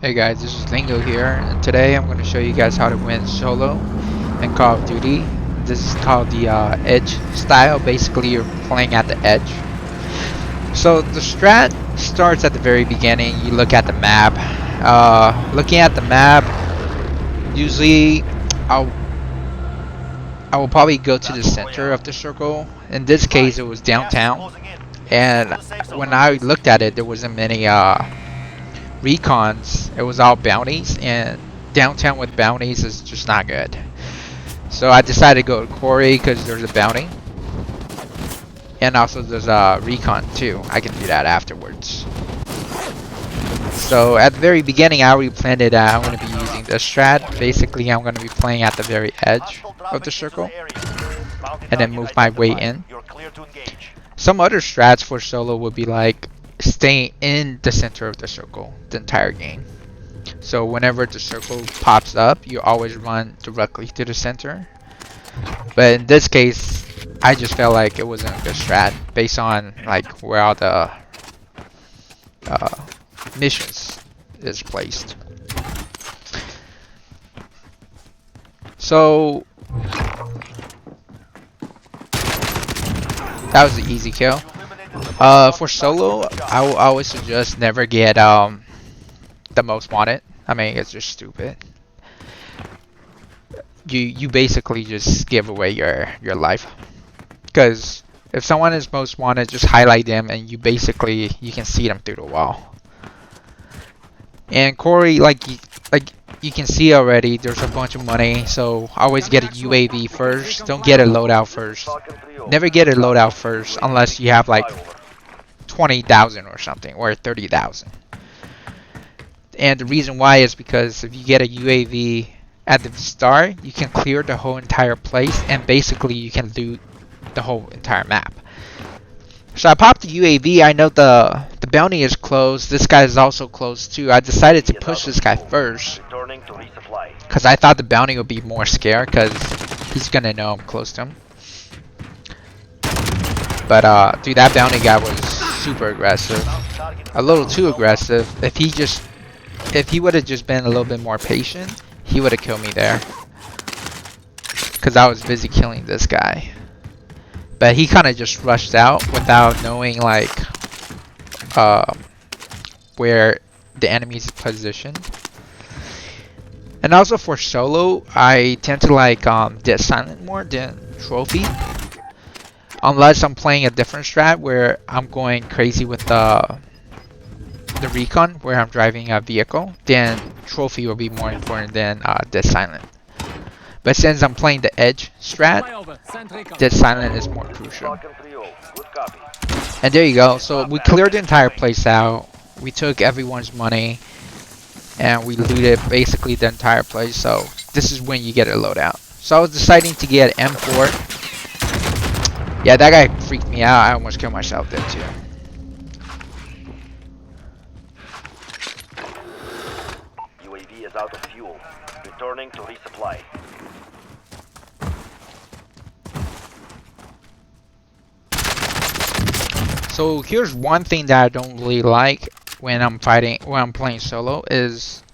Hey guys, this is Lingo here, and today I'm going to show you guys how to win solo in Call of Duty. This is called the Edge style. Basically, you're playing at the edge. So the strat starts at the very beginning. You look at the map. Looking at the map, usually I'll I will probably go to the center of the circle. In this case, it was downtown, and when I looked at it, there wasn't many recons. It was all bounties, and downtown with bounties is just not good. So I decided to go to Quarry because there's a bounty, and also there's a recon too. I can do that afterwards. So at the very beginning, I already planned it out. I'm going to be using this strat. Basically, I'm going to be playing at the very edge of the circle, and then move my way in. Some other strats for solo would be like staying in the center of the circle the entire game. So whenever the circle pops up, you always run directly to the center. But in this case, I just felt like it wasn't a good strat based on like where all the missions is placed. So that was the easy kill. For solo, I will always suggest never get the most wanted. I mean, it's just stupid. You basically just give away your life, because if someone is most wanted, just highlight them and you can see them through the wall. And Corey, like you can see already, there's a bunch of money, so always get a UAV first. Don't get a loadout first. Never get a loadout first unless you have like 20,000 or something, or 30,000. And the reason why is because if you get a UAV at the start, you can clear the whole entire place, and basically you can loot the whole entire map. So I popped the UAV. I know the bounty is closed. This guy is also closed too. I decided to push this guy first because I thought the bounty would be more scared because he's gonna know I'm close to him. But dude, that bounty guy was super aggressive. A little too aggressive. If he would have just been a little bit more patient, he would have killed me there. Because I was busy killing this guy. But he kind of just rushed out without knowing like where the enemy's positioned. And also for solo, I tend to like Dead Silent more than Trophy. Unless I'm playing a different strat where I'm going crazy with the recon, where I'm driving a vehicle, then Trophy will be more important than Dead Silent. But since I'm playing the edge strat, Dead Silent is more crucial. And there you go. So we cleared the entire place out. We took everyone's money, and we looted basically the entire place. So this is when you get a loadout. So I was deciding to get M4. Yeah, that guy freaked me out. I almost killed myself there too. UAV is out of fuel. Returning to resupply. So here's one thing that I don't really like when I'm playing solo is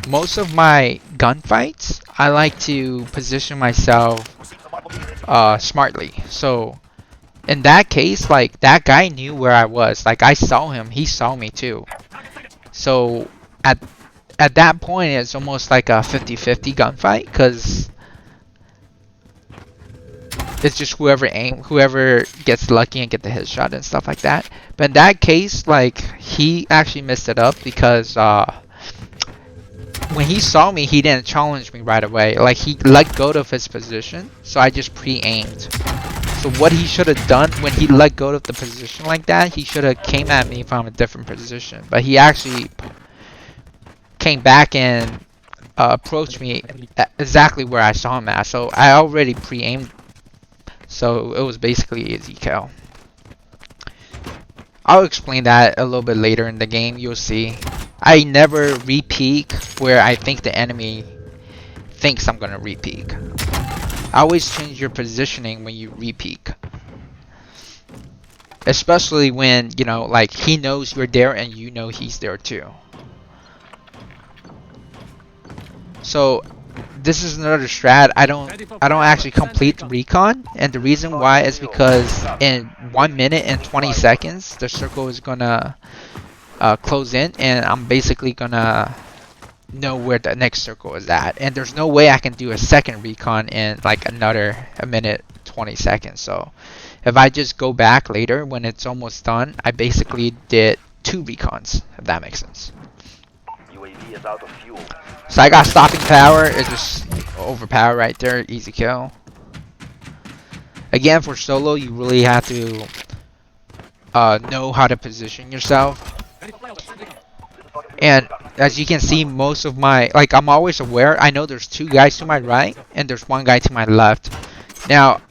most of my gunfights, I like to position myself smartly. So in that case, like that guy knew where I was. Like I saw him, he saw me too. So at that point, it's almost like a 50-50 gunfight because it's just whoever gets lucky and get the headshot and stuff like that. But in that case, like he actually messed it up because when he saw me, he didn't challenge me right away. Like he let go of his position, so I just pre-aimed. So what he should have done when he let go of the position like that, he should have came at me from a different position. But he actually came back and approached me exactly where I saw him at. So I already pre-aimed. So it was basically easy kill. I'll explain that a little bit later in the game. You'll see. I never re-peek where I think the enemy thinks I'm gonna re-peek. Always change your positioning when you re-peek. Especially when, you know, like he knows you're there and you know he's there too. So this is another strat. I don't actually complete the recon, and the reason why is because in 1 minute and 20 seconds the circle is gonna close in, and I'm basically gonna know where the next circle is at, and there's no way I can do a second recon in like another 1 minute 20 seconds. So if I just go back later when it's almost done, I basically did 2 recons, if that makes sense. UAV is out of fuel. So I got stopping power. It's just overpower right there. Easy kill. Again, for solo, you really have to know how to position yourself. And as you can see, most of my, like, I'm always aware. I know there's 2 guys to my right and there's 1 guy to my left. Now,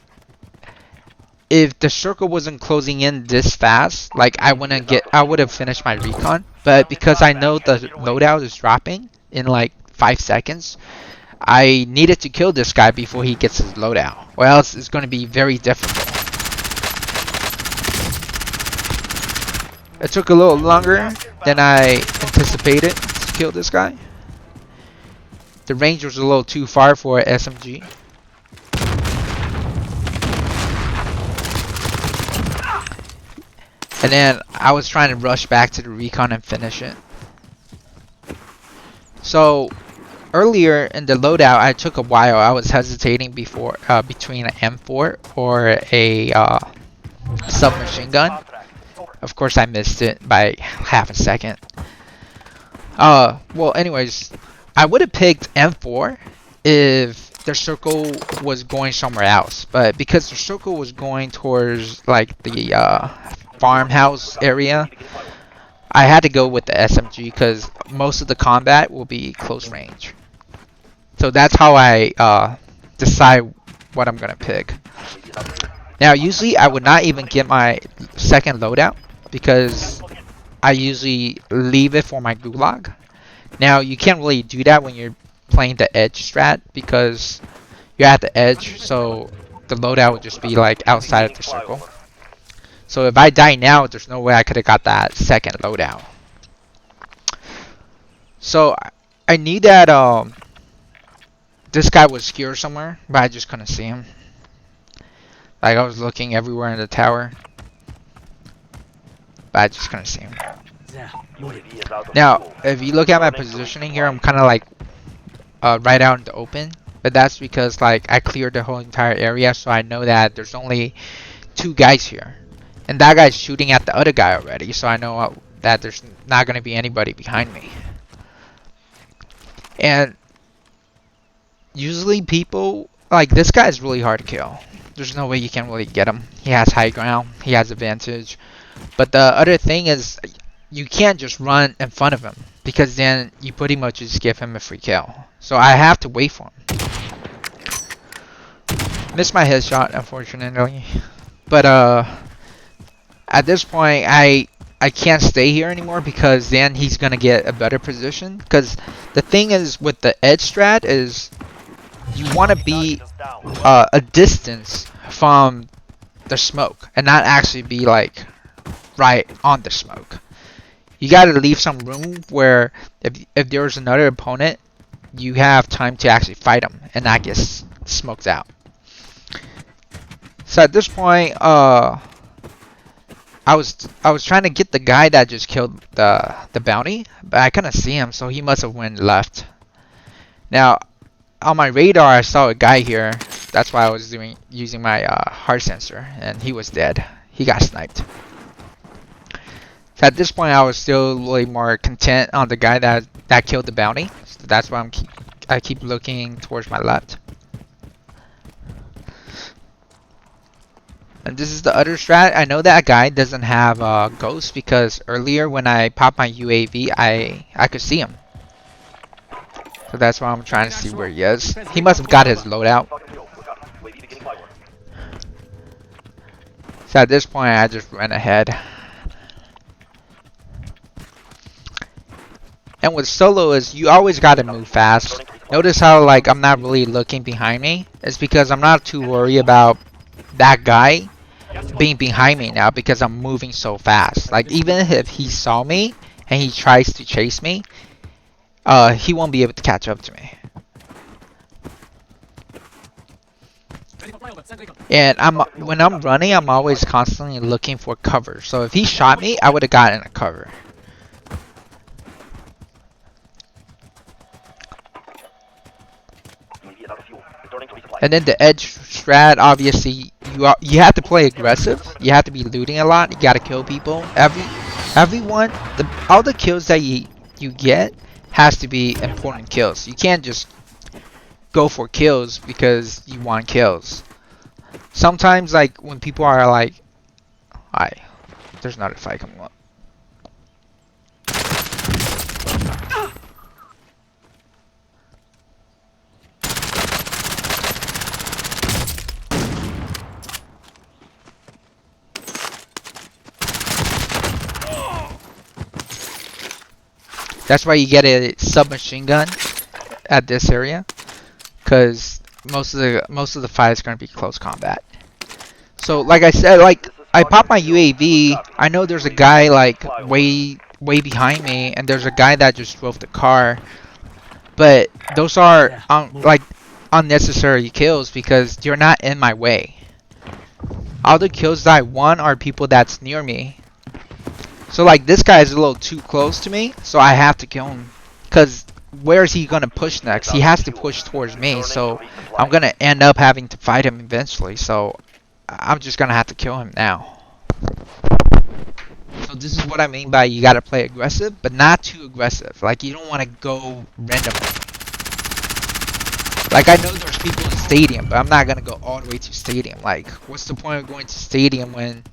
if the circle wasn't closing in this fast, like, I would have finished my recon. But because I know the loadout is dropping in like 5 seconds, I needed to kill this guy before he gets his loadout, or else it's going to be very difficult. It took a little longer than I anticipated to kill this guy. The range was a little too far for an SMG. And then I was trying to rush back to the recon and finish it. So earlier in the loadout, I took a while. I was hesitating between an M4 or a submachine gun. Of course, I missed it by half a second. Well, anyways, I would have picked M4 if the circle was going somewhere else. But because the circle was going towards like the farmhouse area, I had to go with the SMG because most of the combat will be close range. So that's how I decide what I'm gonna pick. Now, usually I would not even get my second loadout because I usually leave it for my gulag. Now, you can't really do that when you're playing the edge strat because you're at the edge, so the loadout would just be like outside of the circle. So if I die now, there's no way I could have got that second loadout. So I knew that this guy was here somewhere, but I just couldn't see him. Like, I was looking everywhere in the tower, but I just couldn't see him. Now, if you look at my positioning here, I'm kind of like right out in the open, but that's because like I cleared the whole entire area, so I know that there's only 2 guys here, and that guy's shooting at the other guy already, so I know that there's not going to be anybody behind me. And usually people, like, this guy is really hard to kill. There's no way you can really get him. He has high ground, he has advantage. But the other thing is, you can't just run in front of him, because then you pretty much just give him a free kill. So I have to wait for him. Missed my headshot, unfortunately. But at this point, I can't stay here anymore because then he's gonna get a better position. Because the thing is with the edge strat is you want to be a distance from the smoke and not actually be like right on the smoke. You gotta leave some room where if there's another opponent, you have time to actually fight him and not get smoked out. So at this point, I was trying to get the guy that just killed the bounty, but I couldn't see him, so he must have went left. Now, on my radar, I saw a guy here. That's why I was using my heart sensor, and he was dead. He got sniped. So at this point, I was still really more content on the guy that killed the bounty. So that's why I keep looking towards my left. And this is the other strat. I know that guy doesn't have ghost because earlier when I popped my UAV, I could see him. So that's why I'm trying to see where he is. He must have got his loadout. So at this point, I just ran ahead. And with solo is you always gotta move fast. Notice how like I'm not really looking behind me. It's because I'm not too worried about that guy being behind me now because I'm moving so fast. Like even if he saw me and he tries to chase me, he won't be able to catch up to me. And when I'm running, I'm always constantly looking for cover. So if he shot me, I would have gotten a cover. UAV is out of fuel. Returning to resupply. And then the edge strat, obviously, you have to play aggressive. You have to be looting a lot. You gotta kill people. Everyone, all the kills that you get has to be important kills. You can't just go for kills because you want kills. Sometimes, like when people are like, "Hi, there's not a fight coming up." That's why you get a submachine gun at this area, because most of the fight is going to be close combat. So like I said, like I popped my UAV. I know there's a guy like way behind me, and there's a guy that just drove the car. But those are like unnecessary kills because you're not in my way. All the kills that I want are people that's near me. So like this guy is a little too close to me, so I have to kill him. Cause where is he gonna push next? He has to push towards me, so I'm gonna end up having to fight him eventually. So I'm just gonna have to kill him now. So this is what I mean by you gotta play aggressive, but not too aggressive. Like you don't want to go randomly. Like I know there's people in stadium, but I'm not gonna go all the way to stadium. Like what's the point of going to stadium when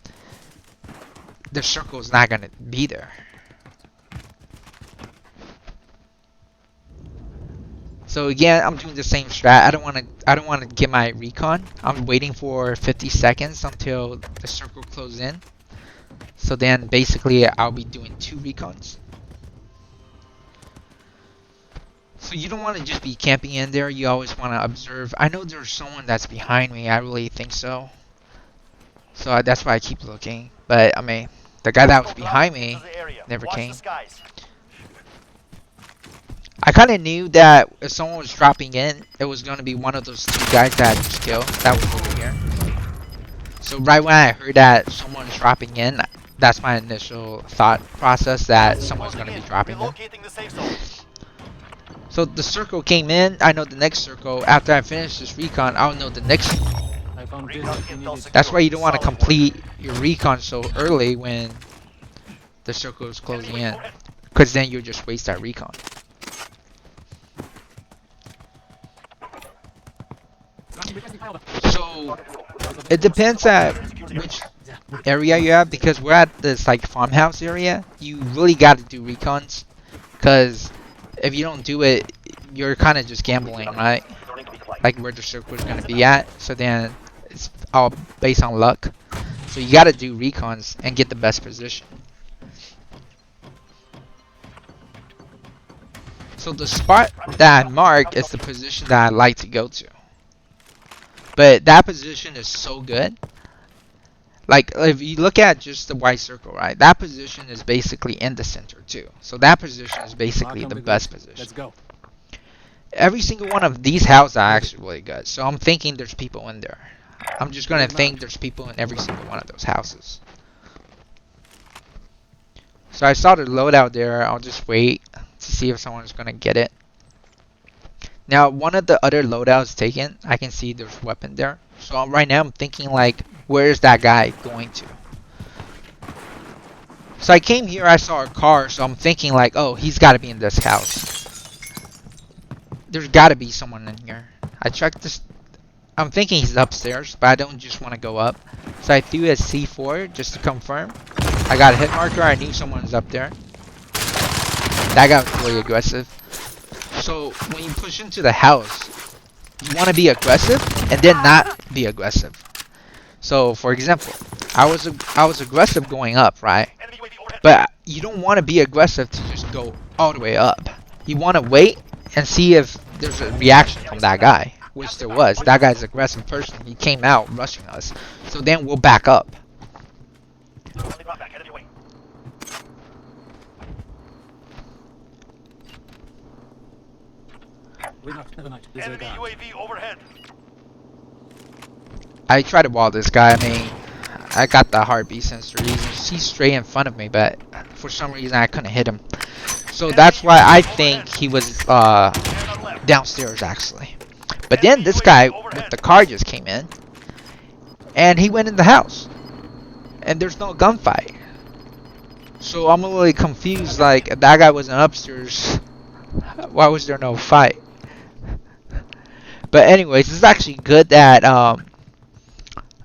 the circle is not gonna be there? So again, I'm doing the same strat. I don't want to get my recon. I'm waiting for 50 seconds until the circle closes in. So then basically I'll be doing 2 recons. So you don't want to just be camping in there. You always want to observe. I know there's someone that's behind me. I really think so. So that's why I keep looking. But I mean, the guy that was behind me never came. I kind of knew that if someone was dropping in, it was going to be one of those 2 guys that I just killed. That was over here. So right when I heard that someone was dropping in, that's my initial thought process that someone's going to be dropping in. So the circle came in. I know the next circle. After I finish this recon, I'll know the next circle. That's why you don't want to complete your recon so early when the circle is closing in, because then you'll just waste that recon. So it depends at which area you have, because we're at this like farmhouse area. You really got to do recons, because if you don't do it, you're kind of just gambling, right? Like where the circle is going to be at. So then it's all based on luck. So you got to do recons and get the best position. So the spot that I mark is the position that I like to go to. But that position is so good. Like if you look at just the white circle, right? That position is basically in the center too. So that position is basically the best position. Let's go. Every single one of these houses are actually really good. So I'm thinking there's people in there. I'm just gonna think there's people in every single one of those houses. So I saw the loadout there. I'll just wait to see if someone's gonna get it. Now one of the other loadouts taken, I can see there's weapon there. So right now I'm thinking like, where is that guy going to? So I came here, I saw a car, so I'm thinking like, oh, he's got to be in this house. There's got to be someone in here. I checked this. I'm thinking he's upstairs, but I don't just want to go up. So I threw a C4 just to confirm. I got a hit marker. I knew someone was up there. That guy was really aggressive. So when you push into the house, you want to be aggressive and then not be aggressive. So for example, I was aggressive going up, right? But you don't want to be aggressive to just go all the way up. You want to wait and see if there's a reaction from that guy, which there was. That guy's an aggressive person. He came out rushing us. So then we'll back up. Never mind. Enemy UAV overhead. I tried to wall this guy. I mean, I got the heartbeat sensor. He's straight in front of me, but for some reason I couldn't hit him. So that's why I think he was downstairs actually. But then this guy with the car just came in, and he went in the house, and there's no gunfight. So I'm really confused. Like, if that guy wasn't upstairs, why was there no fight? But anyways, it's actually good that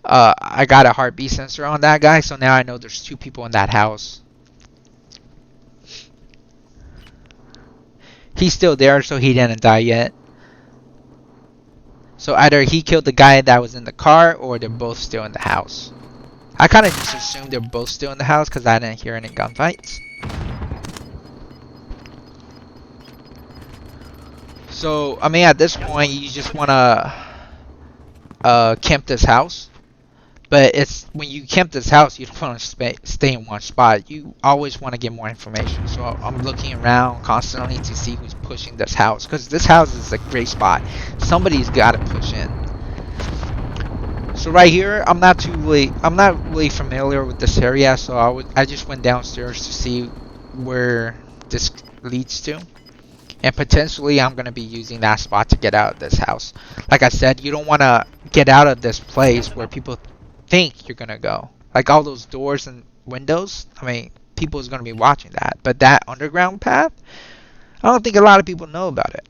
I got a heartbeat sensor on that guy, so now I know there's 2 people in that house. He's still there, so he didn't die yet. So either he killed the guy that was in the car, or they're both still in the house. I kind of just assumed they're both still in the house because I didn't hear any gunfights. So, I mean, at this point, you just want to camp this house. But it's when you camp this house, you don't want to stay in one spot. You always want to get more information. So I'm looking around constantly to see who's pushing this house, because this house is a great spot. Somebody's got to push in. So right here, I'm not really familiar with this area, so I just went downstairs to see where this leads to. And potentially I'm going to be using that spot to get out of this house. Like I said, you don't want to get out of this place where people think you're going to go. Like all those doors and windows, I mean, people is going to be watching that. But that underground path, I don't think a lot of people know about it.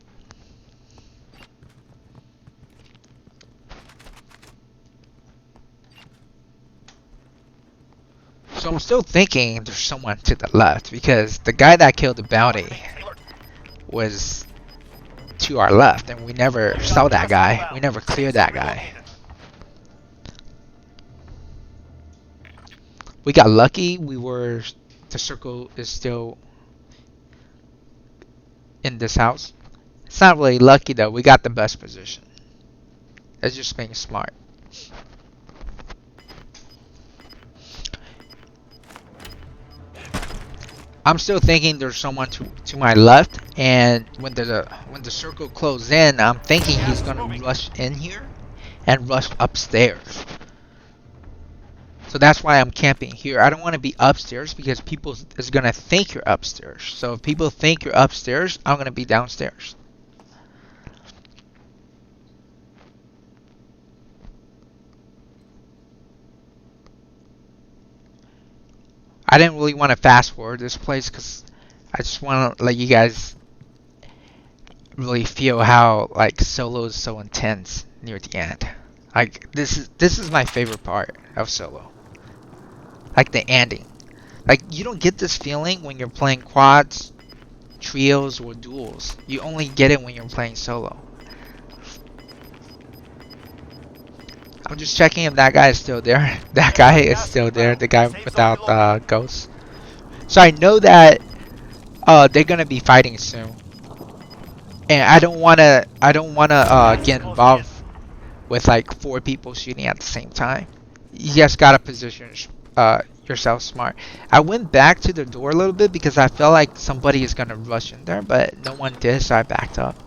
So I'm still thinking there's someone to the left, because the guy that killed the bounty was to our left, and we never saw that guy. We never cleared that guy. We got lucky. The circle is still in this house. It's not really lucky though. We got the best position. It's just being smart. I'm still thinking there's someone to my left, and when the circle closes in, I'm thinking he's gonna rush in here and rush upstairs. So that's why I'm camping here. I don't want to be upstairs because people is gonna think you're upstairs. So if people think you're upstairs, I'm gonna be downstairs. I didn't really want to fast forward this place because I just want to let you guys really feel how like solo is so intense near the end. Like this is my favorite part of solo. Like the ending. Like you don't get this feeling when you're playing quads, trios, or duels. You only get it when you're playing solo. I'm just checking if that guy is still there. That guy is still there. The guy without ghosts. So I know that they're gonna be fighting soon, and I don't wanna get involved with like 4 people shooting at the same time. You just gotta position yourself smart. I went back to the door a little bit because I felt like somebody is gonna rush in there, but no one did, so I backed up.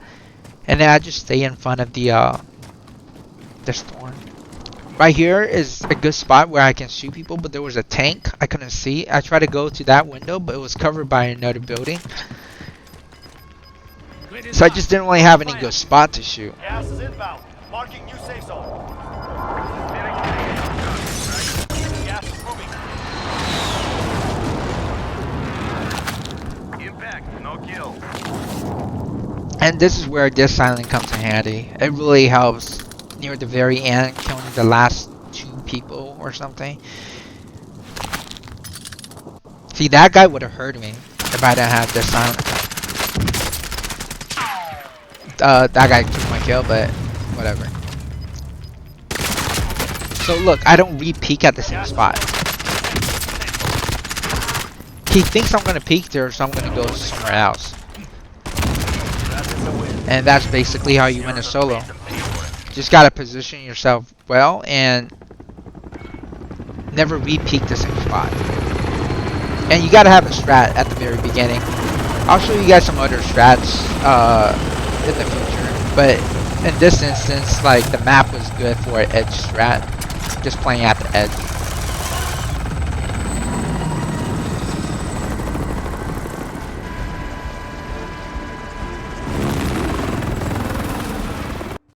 And then I just stay in front of the storm. Right here is a good spot where I can shoot people, but there was a tank I couldn't see. I tried to go to that window, but it was covered by another building. So I just didn't really have any good spot to shoot. Gas is inbound. Marking new safe zone. Gas is moving. Impact, no kill. And this is where this silent comes in handy. It really helps near the very end, killing the last 2 people or something. See, that guy would have heard me if I didn't have this silent. That guy took my kill, but whatever. So look, I don't re-peek at the same spot. He thinks I'm gonna peek there, so I'm gonna go somewhere else. And that's basically how you win a solo. Just gotta position yourself well and never re-peek the same spot. And you gotta have a strat at the very beginning. I'll show you guys some other strats in the future, but in this instance, like the map was good for an edge strat, just playing at the edge.